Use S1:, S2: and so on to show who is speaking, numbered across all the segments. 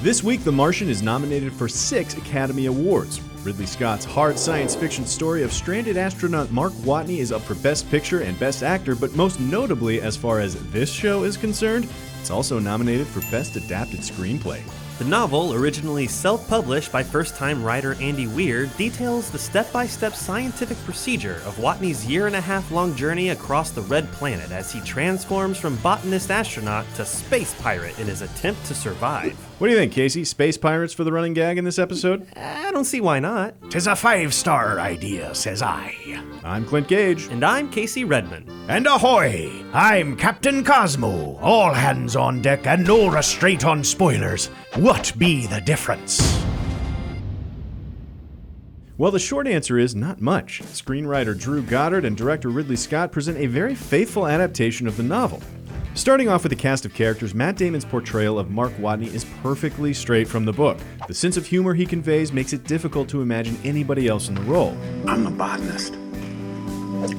S1: This week, The Martian is nominated for 6 Academy Awards. Ridley Scott's hard science fiction story of stranded astronaut Mark Watney is up for Best Picture and Best Actor, but most notably, as far as this show is concerned, it's also nominated for Best Adapted Screenplay.
S2: The novel, originally self-published by first-time writer Andy Weir, details the step-by-step scientific procedure of Watney's year-and-a-half-long journey across the Red Planet as he transforms from botanist-astronaut to space pirate in his attempt to survive.
S1: What do you think, Casey? Space pirates for the running gag in this episode?
S2: I don't see why not.
S3: 'Tis a 5-star idea, says I.
S1: I'm Clint Gage.
S2: And I'm Casey Redman.
S3: And ahoy! I'm Captain Cosmo. All hands on deck and no restraint on spoilers. What be the difference?
S1: Well, the short answer is not much. Screenwriter Drew Goddard and director Ridley Scott present a very faithful adaptation of the novel. Starting off with the cast of characters, Matt Damon's portrayal of Mark Watney is perfectly straight from the book. The sense of humor he conveys makes it difficult to imagine anybody else in the role.
S4: I'm a botanist.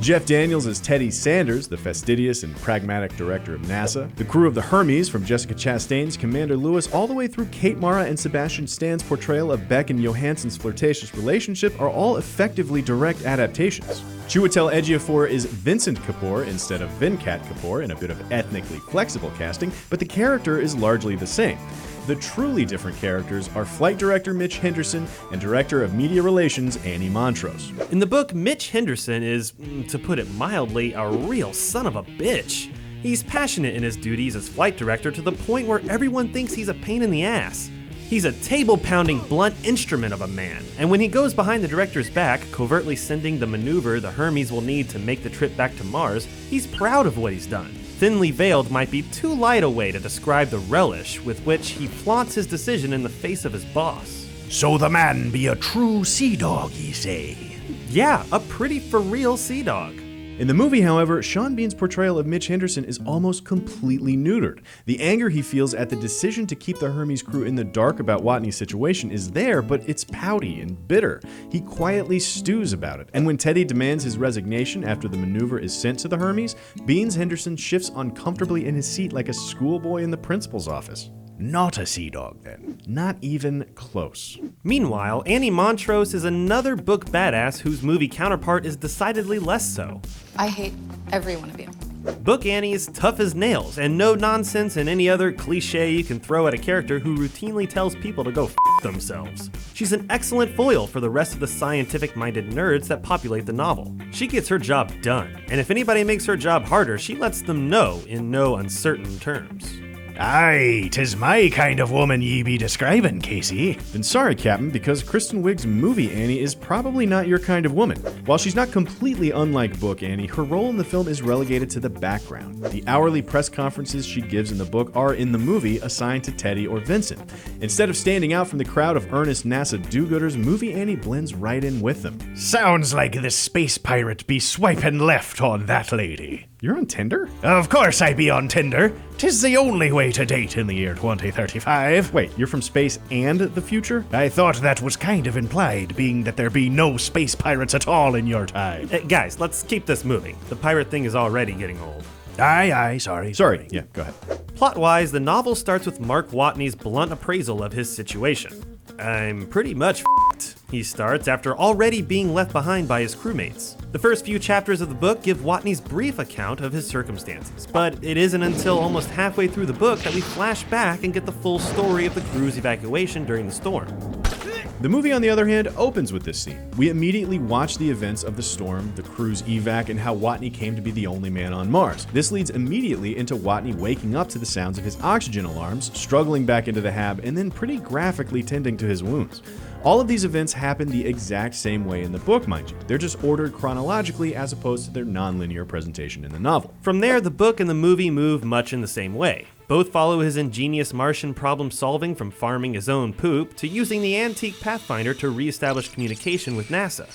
S1: Jeff Daniels as Teddy Sanders, the fastidious and pragmatic director of NASA. The crew of the Hermes, from Jessica Chastain's Commander Lewis all the way through Kate Mara and Sebastian Stan's portrayal of Beck and Johansson's flirtatious relationship, are all effectively direct adaptations. Chiwetel Ejiofor is Vincent Kapoor instead of Venkat Kapoor in a bit of ethnically flexible casting, but the character is largely the same. The truly different characters are flight director Mitch Henderson and director of media relations Annie Montrose.
S2: In the book, Mitch Henderson is, to put it mildly, a real son of a bitch. He's passionate in his duties as flight director to the point where everyone thinks he's a pain in the ass. He's a table-pounding, blunt instrument of a man, and when he goes behind the director's back, covertly sending the maneuver the Hermes will need to make the trip back to Mars, he's proud of what he's done. Thinly veiled might be too light a way to describe the relish with which he flaunts his decision in the face of his boss.
S3: So the man be a true sea dog, ye say?
S2: Yeah, a pretty for-real sea dog.
S1: In the movie, however, Sean Bean's portrayal of Mitch Henderson is almost completely neutered. The anger he feels at the decision to keep the Hermes crew in the dark about Watney's situation is there, but it's pouty and bitter. He quietly stews about it, and when Teddy demands his resignation after the maneuver is sent to the Hermes, Bean's Henderson shifts uncomfortably in his seat like a schoolboy in the principal's office.
S3: Not a sea dog, then.
S1: Not even close.
S2: Meanwhile, Annie Montrose is another book badass whose movie counterpart is decidedly less so.
S5: I hate every one of you.
S2: Book Annie is tough as nails, and no nonsense and any other cliche you can throw at a character who routinely tells people to go f themselves. She's an excellent foil for the rest of the scientific-minded nerds that populate the novel. She gets her job done, and if anybody makes her job harder, she lets them know in no uncertain terms.
S3: Aye, 'tis my kind of woman ye be describing, Casey.
S1: Then sorry, Captain, because Kristen Wiig's movie Annie is probably not your kind of woman. While she's not completely unlike Book Annie, her role in the film is relegated to the background. The hourly press conferences she gives in the book are, in the movie, assigned to Teddy or Vincent. Instead of standing out from the crowd of earnest NASA do-gooders, movie Annie blends right in with them.
S3: Sounds like the space pirate be swiping left on that lady.
S1: You're on Tinder?
S3: Of course I be on Tinder. 'Tis the only way to date in the year 2035.
S1: Wait, you're from space and the future?
S3: I thought that was kind of implied, being that there be no space pirates at all in your time.
S2: Guys, let's keep this moving. The pirate thing is already getting old.
S3: Aye, sorry.
S1: Sorry, yeah, go ahead.
S2: Plot-wise, the novel starts with Mark Watney's blunt appraisal of his situation. I'm pretty much f***ed, he starts, after already being left behind by his crewmates. The first few chapters of the book give Watney's brief account of his circumstances, but it isn't until almost halfway through the book that we flash back and get the full story of the crew's evacuation during the storm.
S1: The movie, on the other hand, opens with this scene. We immediately watch the events of the storm, the crew's evac, and how Watney came to be the only man on Mars. This leads immediately into Watney waking up to the sounds of his oxygen alarms, struggling back into the hab, and then pretty graphically tending to his wounds. All of these events happen the exact same way in the book, mind you. They're just ordered chronologically as opposed to their non-linear presentation in the novel.
S2: From there, the book and the movie move much in the same way. Both follow his ingenious Martian problem-solving, from farming his own poop to using the antique Pathfinder to re-establish communication with NASA.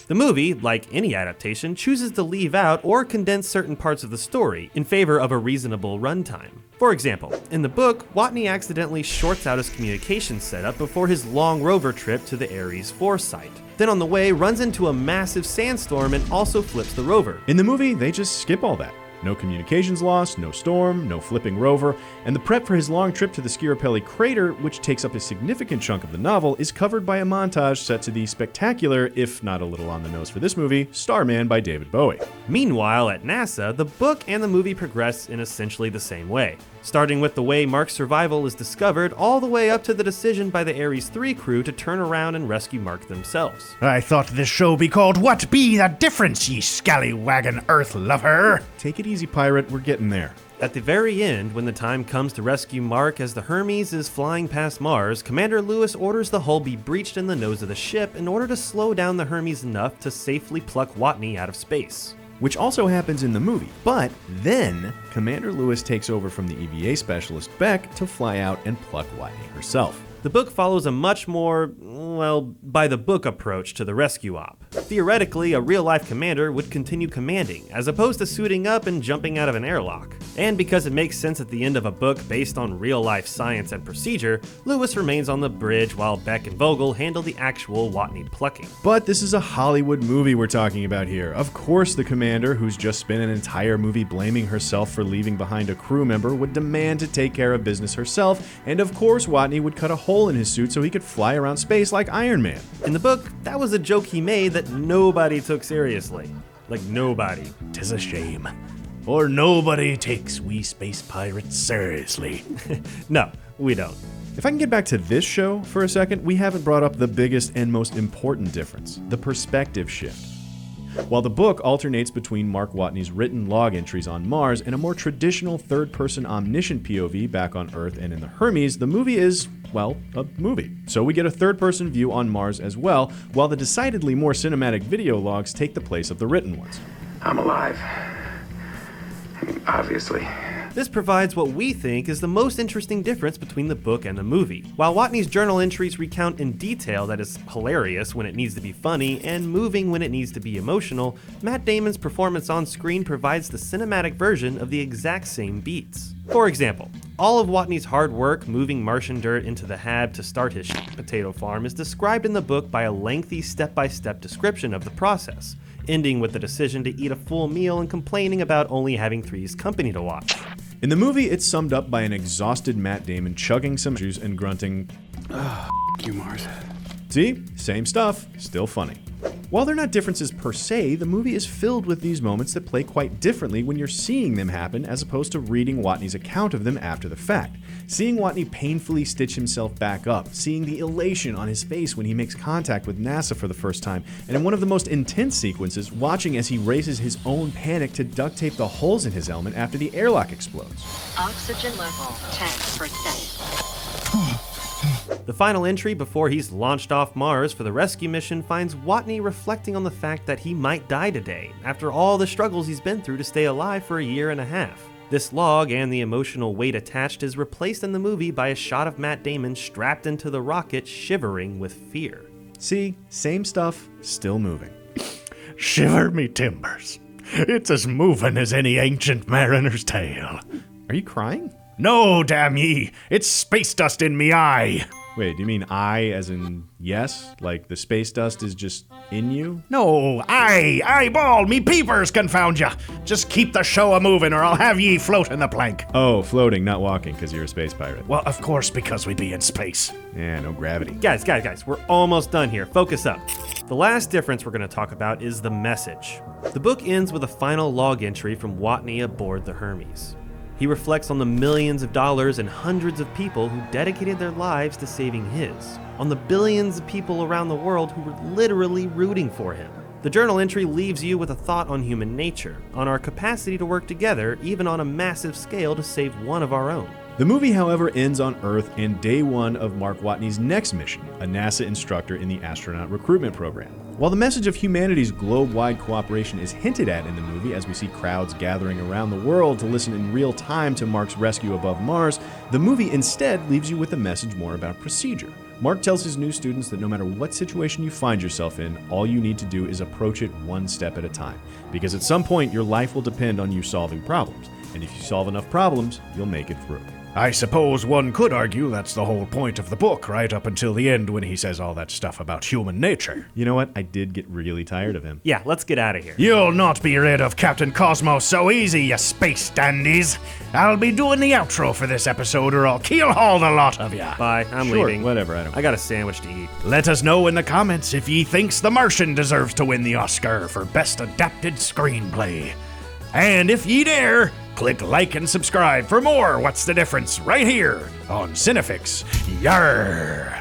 S2: The movie, like any adaptation, chooses to leave out or condense certain parts of the story in favor of a reasonable runtime. For example, in the book, Watney accidentally shorts out his communications setup before his long rover trip to the Ares 4 site. Then on the way, runs into a massive sandstorm and also flips the rover.
S1: In the movie, they just skip all that. No communications lost, no storm, no flipping rover, and the prep for his long trip to the Scirapelli crater, which takes up a significant chunk of the novel, is covered by a montage set to the spectacular, if not a little on the nose for this movie, Starman by David Bowie.
S2: Meanwhile, at NASA, the book and the movie progress in essentially the same way, starting with the way Mark's survival is discovered all the way up to the decision by the Ares 3 crew to turn around and rescue Mark themselves.
S3: I thought this show be called What Be the Difference, Ye Scallywagon Earth Lover?
S1: Take it easy, pirate, we're getting there.
S2: At the very end, when the time comes to rescue Mark as the Hermes is flying past Mars, Commander Lewis orders the hull be breached in the nose of the ship in order to slow down the Hermes enough to safely pluck Watney out of space.
S1: Which also happens in the movie. But then, Commander Lewis takes over from the EVA specialist Beck to fly out and pluck Watney herself.
S2: The book follows a much more, well, by-the-book approach to the rescue op. Theoretically, a real-life commander would continue commanding, as opposed to suiting up and jumping out of an airlock. And because it makes sense at the end of a book based on real-life science and procedure, Lewis remains on the bridge while Beck and Vogel handle the actual Watney plucking.
S1: But this is a Hollywood movie we're talking about here. Of course the commander, who's just spent an entire movie blaming herself for leaving behind a crew member, would demand to take care of business herself, and of course Watney would cut a hole in his suit so he could fly around space like Iron Man.
S2: In the book, that was a joke he made that nobody took seriously. Like, nobody.
S3: 'Tis a shame. For nobody takes we space pirates seriously.
S2: No, we don't.
S1: If I can get back to this show for a second, we haven't brought up the biggest and most important difference, the perspective shift. While the book alternates between Mark Watney's written log entries on Mars and a more traditional third-person omniscient POV back on Earth and in the Hermes, the movie is, well, a movie. So we get a third-person view on Mars as well, while the decidedly more cinematic video logs take the place of the written ones.
S4: I'm alive. Obviously.
S2: This provides what we think is the most interesting difference between the book and the movie. While Watney's journal entries recount in detail that is hilarious when it needs to be funny and moving when it needs to be emotional, Matt Damon's performance on screen provides the cinematic version of the exact same beats. For example, all of Watney's hard work moving Martian dirt into the hab to start his potato farm is described in the book by a lengthy step-by-step description of the process, ending with the decision to eat a full meal and complaining about only having Three's company to watch.
S1: In the movie, it's summed up by an exhausted Matt Damon chugging some juice and grunting,
S4: You, Mars.
S1: "See? Same stuff, still funny." While they're not differences per se, the movie is filled with these moments that play quite differently when you're seeing them happen as opposed to reading Watney's account of them after the fact. Seeing Watney painfully stitch himself back up, seeing the elation on his face when he makes contact with NASA for the first time, and in one of the most intense sequences, watching as he races his own panic to duct tape the holes in his helmet after the airlock explodes.
S6: Oxygen level 10%.
S2: The final entry before he's launched off Mars for the rescue mission finds Watney reflecting on the fact that he might die today, after all the struggles he's been through to stay alive for a year and a half. This log and the emotional weight attached is replaced in the movie by a shot of Matt Damon strapped into the rocket shivering with fear.
S1: See? Same stuff, still moving.
S3: Shiver me timbers. It's as moving as any ancient mariner's tale.
S1: Are you crying?
S3: No, damn ye, it's space dust in me eye.
S1: Wait, do you mean I as in yes? Like the space dust is just in you?
S3: No, eyeball me peepers, confound ya. Just keep the show a-moving or I'll have ye floating the plank.
S1: Oh, floating, not walking, because you're a space pirate.
S3: Well, of course, because we be in space.
S1: Yeah, no gravity.
S2: Guys, we're almost done here. Focus up. The last difference we're going to talk about is the message. The book ends with a final log entry from Watney aboard the Hermes. He reflects on the millions of dollars and hundreds of people who dedicated their lives to saving his, on the billions of people around the world who were literally rooting for him. The journal entry leaves you with a thought on human nature, on our capacity to work together, even on a massive scale to save one of our own.
S1: The movie, however, ends on Earth and day one of Mark Watney's next mission, a NASA instructor in the astronaut recruitment program. While the message of humanity's globe-wide cooperation is hinted at in the movie as we see crowds gathering around the world to listen in real time to Mark's rescue above Mars, the movie instead leaves you with a message more about procedure. Mark tells his new students that no matter what situation you find yourself in, all you need to do is approach it one step at a time. Because at some point, your life will depend on you solving problems. And if you solve enough problems, you'll make it through.
S3: I suppose one could argue that's the whole point of the book, right up until the end when he says all that stuff about human nature.
S1: You know what? I did get really tired of him.
S2: Yeah, let's get out of here.
S3: You'll not be rid of Captain Cosmo so easy, you space dandies. I'll be doing the outro for this episode or I'll keel-haul the lot of ya.
S2: Bye, I'm
S1: Sure,
S2: leaving.
S1: whatever, I don't
S2: I got a sandwich to eat.
S3: Let us know in the comments if ye thinks The Martian deserves to win the Oscar for Best Adapted Screenplay. And if ye dare, click like and subscribe for more What's the Difference right here on CineFix. Yarr!